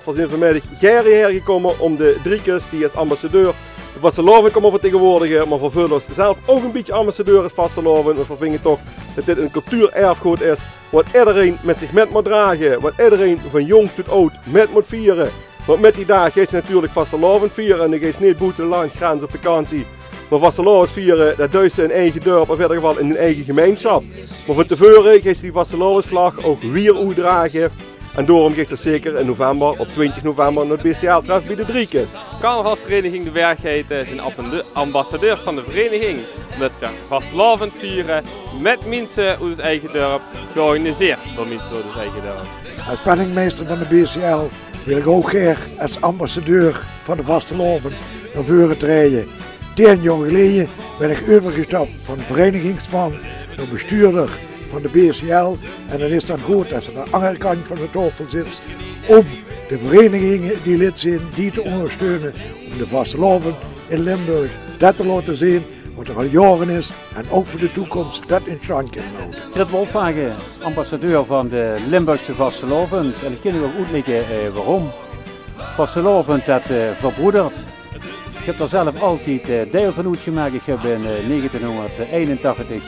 we zijn vanmiddag Gerry hergekomen om de Driekes, die als ambassadeur de vastelovend komen vertegenwoordigen, maar vervolgens zelf ook een beetje ambassadeur is vastelovend. We vinden toch dat dit een cultuurerfgoed is, wat iedereen met zich met moet dragen, wat iedereen van jong tot oud met moet vieren. Want met die dag gaat ze natuurlijk vastelovend vieren en dan gaat ze niet buiten de landsgrens op vakantie. Maar vastelovend vieren, dat doet ze in eigen dorp of in ieder geval in een eigen gemeenschap. Maar van tevoren gaat ze die vastelovendsvlag ook weer uitdragen. En daarom gaat ze zeker in november, op 20 november, naar het BCL-tref bij de Driekes. Carnavalsvereniging De Werkgeiten is een ambassadeur van de vereniging. Met vastelovend vieren met mensen uit het eigen dorp, georganiseerd door mensen uit het eigen dorp. Als penningmeester van de BCL wil ik ook graag als ambassadeur van de vastelovend naar voren treden. 10 jaar geleden ben ik overgestapt van verenigingsman naar bestuurder van de BCL en dan is het dan goed als je aan de andere kant van de tafel zit om de verenigingen die lid zijn, die te ondersteunen om de vastelovend in Limburg dat te laten zien wat er al jaren is en ook voor de toekomst dat in stand kunnen houden. Fred Wolfhagen, ambassadeur van de Limburgse vastelovend en ik kan u ook uitleggen waarom. Vastelovend dat verbroedert. Ik heb er zelf altijd deel van uitgemaakt. Ik heb in 1981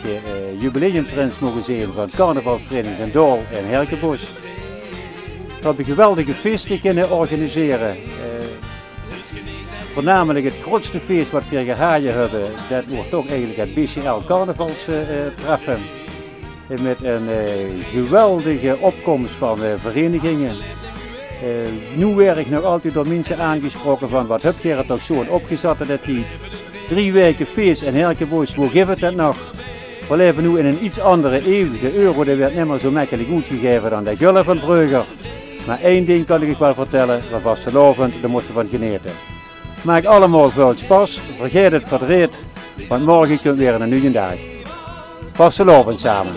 jubileumprins mogen zijn van carnavalsvereniging Den Doel en Herkenbos. We hebben geweldige feesten kunnen organiseren. Voornamelijk het grootste feest wat we gehaaien hebben, dat wordt toch eigenlijk het BCL carnavalstreffen. Met een geweldige opkomst van verenigingen. Nu werd ik nog altijd door mensen aangesproken van wat heb je er toch zo'n opgezet dat die 3 weken feest in Herkenbos, hoe geeft het dat nog? We leven nu in een iets andere eeuw. De euro die werd niet meer zo makkelijk uitgegeven dan de gulden van Brugger. Maar één ding kan ik wel vertellen, van vastelovend, daar moeten we van genieten. Maak allemaal veel spas, vergeet het verdriet, want morgen komt weer een nieuwe dag. Vastelovend samen.